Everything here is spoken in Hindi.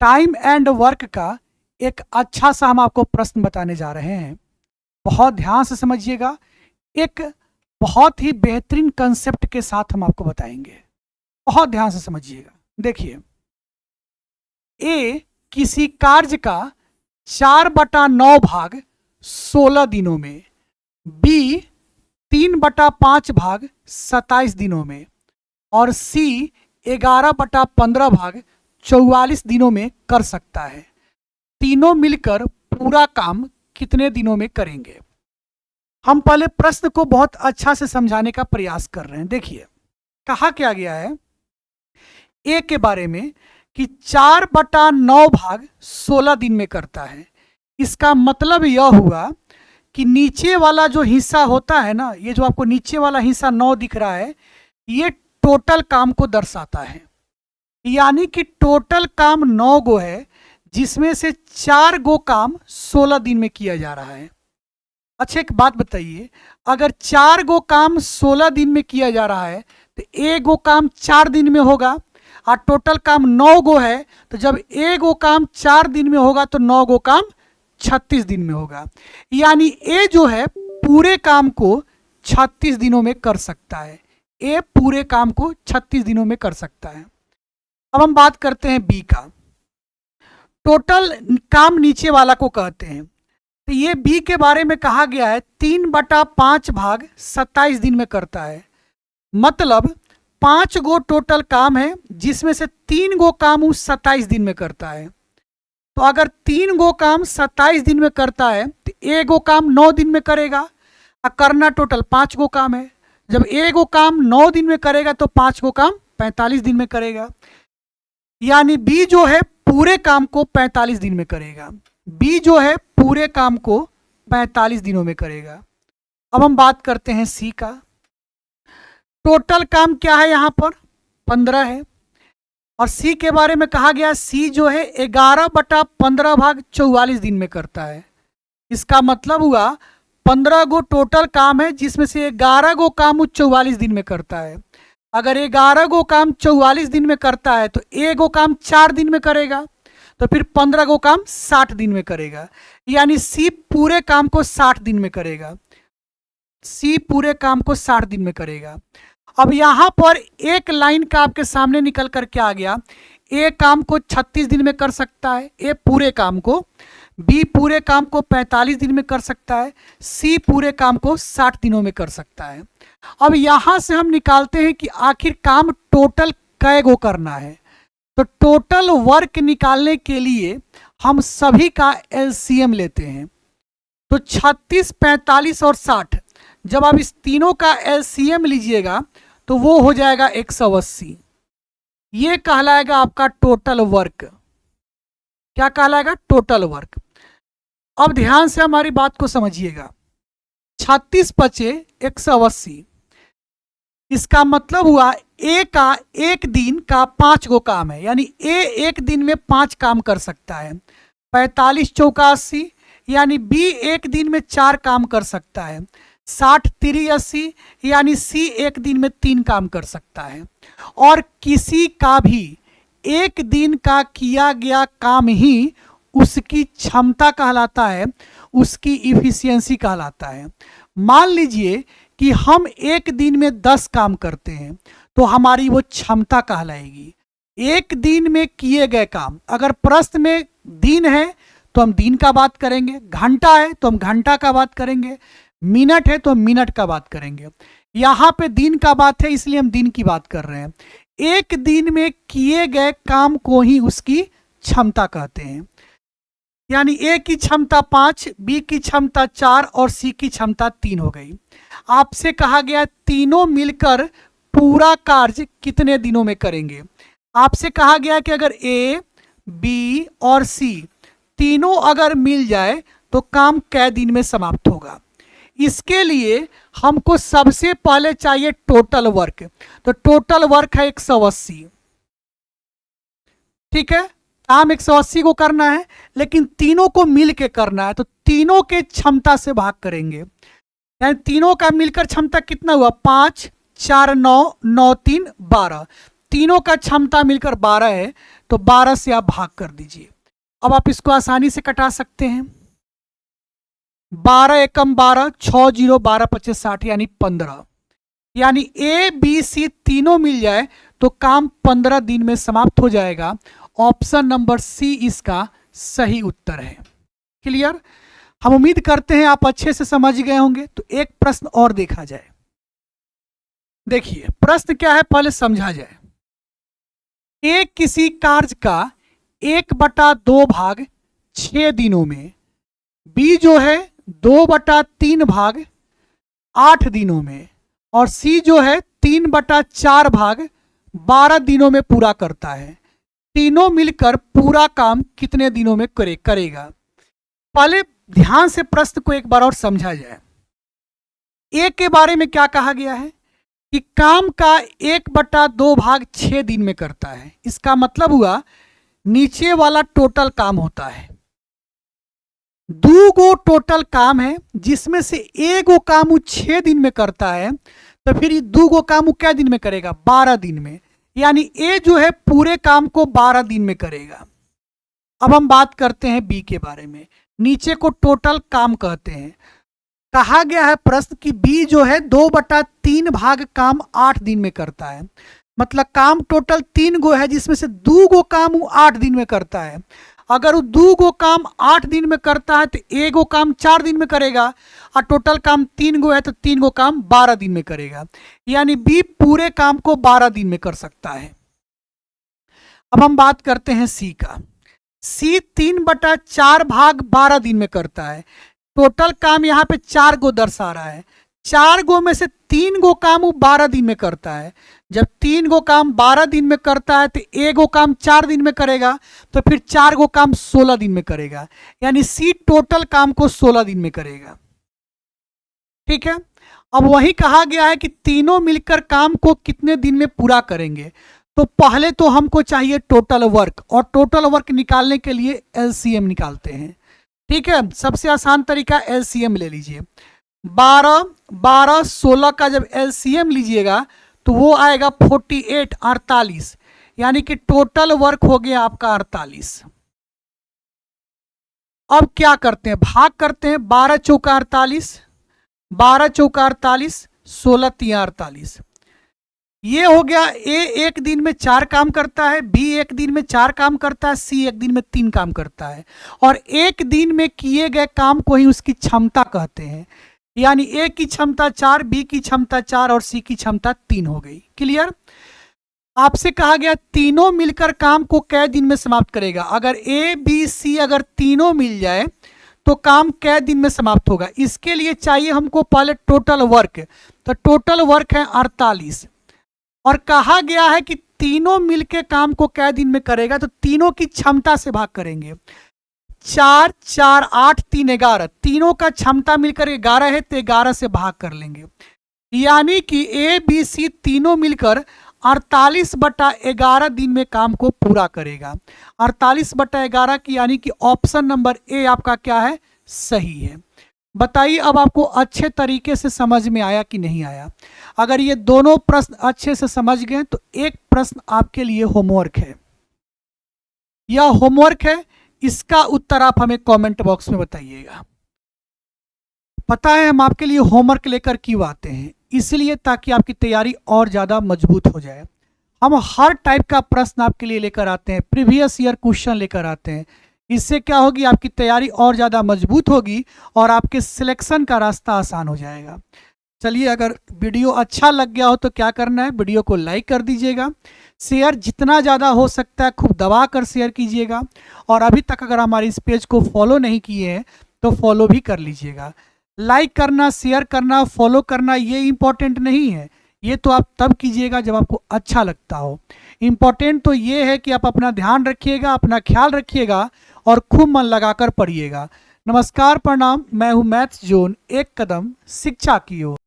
टाइम एंड वर्क का एक अच्छा सा हम आपको प्रश्न बताने जा रहे हैं। बहुत ध्यान से समझिएगा, एक बहुत ही बेहतरीन कंसेप्ट के साथ हम आपको बताएंगे। बहुत ध्यान से समझिएगा। देखिए, ए किसी कार्य का 4/9 भाग 16 दिनों में, बी 3/5 भाग 27 दिनों में और सी 11/15 भाग 44 दिनों में कर सकता है। तीनों मिलकर पूरा काम कितने दिनों में करेंगे? हम पहले प्रश्न को बहुत अच्छा से समझाने का प्रयास कर रहे हैं। देखिए, कहा क्या गया है ए के बारे में कि 4/9 भाग 16 दिन में करता है। इसका मतलब यह हुआ कि नीचे वाला जो हिस्सा होता है ना, ये जो आपको नीचे वाला हिस्सा 9 दिख रहा है, ये टोटल काम को दर्शाता है। यानी कि टोटल काम 9 गो है, जिसमें से 4 गो काम 16 दिन में किया जा रहा है। अच्छा, एक बात बताइए, अगर 4 गो काम 16 दिन में किया जा रहा है तो एक गो काम 4 दिन में होगा, और टोटल काम 9 गो है, तो जब एक गो काम 4 दिन में होगा तो 9 गो काम 36 दिन में होगा। यानी ए जो है पूरे काम को 36 दिनों में कर सकता है। ए पूरे काम को 36 दिनों में कर सकता है। अब हम बात करते हैं बी का। टोटल काम नीचे वाला को कहते हैं, तो ये बी के बारे में कहा गया है 3/5 भाग 27 दिन में करता है। मतलब 5 गो टोटल काम है, जिसमें से 3 गो काम उस 27 दिन में करता है। तो अगर 3 गो काम 27 दिन में करता है तो एक गो काम 9 दिन में करेगा, और करना टोटल 5 गो काम है। जब एक गो काम 9 दिन में करेगा तो 5 गो काम 45 दिन में करेगा। यानी बी जो है पूरे काम को 45 दिन में करेगा। बी जो है पूरे काम को 45 दिनों में करेगा। अब हम बात करते हैं सी का। टोटल काम क्या है यहाँ पर? 15 है, और सी के बारे में कहा गया सी जो है 11/15 भाग 44 दिन में करता है। इसका मतलब हुआ 15 गो टोटल काम है, जिसमें से 11 गो काम वो 44 दिन में करता है। अगर 11 गो काम 44 दिन में करता है तो एक गो काम 4 दिन में करेगा, तो फिर 15 गो काम 60 दिन में करेगा। यानी सी पूरे काम को 60 दिन में करेगा। सी पूरे काम को 60 दिन में करेगा। अब यहाँ पर एक लाइन का आपके सामने निकल कर के आ गया, ए काम को 36 दिन में कर सकता है, ए पूरे काम को। बी पूरे काम को 45 दिन में कर सकता है, सी पूरे काम को 60 दिनों में कर सकता है। अब यहाँ से हम निकालते हैं कि आखिर काम टोटल कै गो करना है। तो टोटल वर्क निकालने के लिए हम सभी का एलसीएम लेते हैं। तो 36, 45 और 60, जब आप इस तीनों का एलसीएम लीजिएगा तो वो हो जाएगा 180। ये कहलाएगा आपका टोटल वर्क। क्या कहलाएगा? Total work. अब ध्यान से हमारी बात को समझिएगा। 36 पचे 180, इसका मतलब हुआ ए का एक दिन का 5 गो काम है। यानी ए एक दिन में 5 काम कर सकता है। 45 चौका 80, यानी बी एक दिन में 4 काम कर सकता है। 60 3 80, यानी सी एक दिन में 3 काम कर सकता है। और किसी का भी एक दिन का किया गया काम ही उसकी क्षमता कहलाता है, उसकी इफिशियंसी कहलाता है। मान लीजिए कि हम एक दिन में 10 काम करते हैं, तो हमारी वो क्षमता कहलाएगी। एक दिन में किए गए काम, अगर प्रश्न में दिन है तो हम दिन का बात करेंगे, घंटा है तो हम घंटा का बात करेंगे, मिनट है तो हम मिनट का बात करेंगे। यहाँ पे दिन का बात है, इसलिए हम दिन की बात कर रहे हैं। एक दिन में किए गए काम को ही उसकी क्षमता कहते हैं। यानी ए की क्षमता 5, बी की क्षमता 4 और सी की क्षमता 3 हो गई। आपसे कहा गया तीनों मिलकर पूरा कार्य कितने दिनों में करेंगे। आपसे कहा गया कि अगर ए, बी और सी तीनों अगर मिल जाए तो काम कै दिन में समाप्त होगा। इसके लिए हमको सबसे पहले चाहिए टोटल वर्क। तो टोटल वर्क है 180। ठीक है, काम 180 को करना है, लेकिन तीनों को मिल के करना है। तो तीनों के क्षमता से भाग करेंगे। यानी तीनों का मिलकर क्षमता कितना हुआ? 5 4 9 9 3 12। तीनों का क्षमता मिलकर 12 है, तो 12 से आप भाग कर दीजिए। अब आप इसको आसानी से कटा सकते हैं। 12 एकम 12, 6 0 12 25 60 यानी 15, यानी ए बी सी तीनों मिल जाए तो काम 15 दिन में समाप्त हो जाएगा। ऑप्शन नंबर सी इसका सही उत्तर है। क्लियर? हम उम्मीद करते हैं आप अच्छे से समझ गए होंगे। तो एक प्रश्न और देखा जाए। देखिए प्रश्न क्या है, पहले समझा जाए। ए किसी कार्य का 1/2 भाग 6 दिनों में, बी जो है 2/3 भाग 8 दिनों में, और सी जो है 3/4 भाग 12 दिनों में पूरा करता है। तीनों मिलकर पूरा काम कितने दिनों में करेगा? पहले ध्यान से प्रश्न को एक बार और समझा जाए। ए के बारे में क्या कहा गया है कि काम का 1/2 भाग 6 दिन में करता है। इसका मतलब हुआ नीचे वाला टोटल काम होता है, 2 गो टोटल काम है, जिसमें से 1 गो काम वो 6 दिन में करता है। तो फिर ये 2 गो काम वो क्या दिन में करेगा? 12 दिन में। यानी ए जो है पूरे काम को 12 दिन में करेगा। अब हम बात करते हैं बी के बारे में। नीचे को टोटल काम कहते हैं। कहा गया है प्रश्न कि बी जो है 2/3 भाग काम 8 दिन में करता है। मतलब काम टोटल 3 गो है, जिसमें से 2 गो काम वो 8 दिन में करता है। अगर वो 2 गो काम 8 दिन में करता है तो 1 गो काम 4 दिन में करेगा, और टोटल काम 3 गो है तो 3 गो काम 12 दिन में करेगा। यानी बी पूरे काम को 12 दिन में कर सकता है। अब हम बात करते हैं सी का। सी 3/4 भाग 12 दिन में करता है। टोटल काम यहाँ पे 4 गो दर्शा रहा है। 4 गो में से 3 गो काम वो 12 दिन में करता है। जब 3 गो काम 12 दिन में करता है तो 1 गो काम 4 दिन में करेगा, तो फिर 4 गो काम 16 दिन में करेगा। यानी सी टोटल काम को 16 दिन में करेगा। ठीक है। अब वही कहा गया है कि तीनों मिलकर काम को कितने दिन में पूरा करेंगे। तो पहले तो हमको चाहिए टोटल वर्क, और टोटल वर्क निकालने के लिए एलसीएम निकालते हैं। ठीक है, सबसे आसान तरीका एलसीएम ले लीजिए। 12 12 16 का जब एलसीएम लीजिएगा तो वो आएगा 48 48, यानी कि टोटल वर्क हो गया आपका 48। अब क्या करते हैं? भाग करते हैं। 12 चौका 48, 12 चौका 48, 16 तिया 48। ये हो गया। ए 1 दिन में 4 काम करता है, बी 1 दिन में 4 काम करता है, सी 1 दिन में 3 काम करता है। और 1 दिन में किए गए काम को ही उसकी क्षमता कहते हैं। यानी ए की क्षमता 4, बी की क्षमता 4 और सी की क्षमता 3 हो गई। क्लियर? आपसे कहा गया तीनों मिलकर काम को कै दिन में समाप्त करेगा। अगर ए बी सी अगर तीनों मिल जाए तो काम कै दिन में समाप्त होगा। इसके लिए चाहिए हमको पहले टोटल वर्क। तो टोटल वर्क है 48, और कहा गया है कि तीनों मिलके काम को कै दिन में करेगा। तो तीनों की क्षमता से भाग करेंगे। 4 4 8 3 11, तीनों का क्षमता मिलकर 11 है, तो 11 से भाग कर लेंगे। यानी कि ए बी सी तीनों मिलकर 48/11 दिन में काम को पूरा करेगा। 48/11 की, यानी कि ऑप्शन नंबर ए आपका क्या है? सही है। बताइए अब आपको अच्छे तरीके से समझ में आया कि नहीं आया? अगर ये दोनों प्रश्न अच्छे से समझ गए तो एक प्रश्न आपके लिए होमवर्क है। यह होमवर्क है, इसका उत्तर आप हमें कमेंट बॉक्स में बताइएगा। पता है हम आपके लिए होमवर्क लेकर क्यों आते हैं? इसलिए ताकि आपकी तैयारी और ज़्यादा मजबूत हो जाए। हम हर टाइप का प्रश्न आपके लिए लेकर आते हैं, प्रीवियस ईयर क्वेश्चन लेकर आते हैं। इससे क्या होगी? आपकी तैयारी और ज़्यादा मजबूत होगी और आपके सिलेक्शन का रास्ता आसान हो जाएगा। चलिए, अगर वीडियो अच्छा लग गया हो तो क्या करना है? वीडियो को लाइक कर दीजिएगा, शेयर जितना ज़्यादा हो सकता है खूब दबा कर शेयर कीजिएगा, और अभी तक अगर हमारे इस पेज को फॉलो नहीं किए हैं तो फॉलो भी कर लीजिएगा। लाइक करना, शेयर करना, फॉलो करना ये इम्पोर्टेंट नहीं है, ये तो आप तब कीजिएगा जब आपको अच्छा लगता हो। इम्पोर्टेंट तो ये है कि आप अपना ध्यान रखिएगा, अपना ख्याल रखिएगा और खूब मन लगाकर पढ़िएगा। नमस्कार, प्रणाम। मैं हूँ मैथ्स जोन, एक कदम शिक्षा की ओर।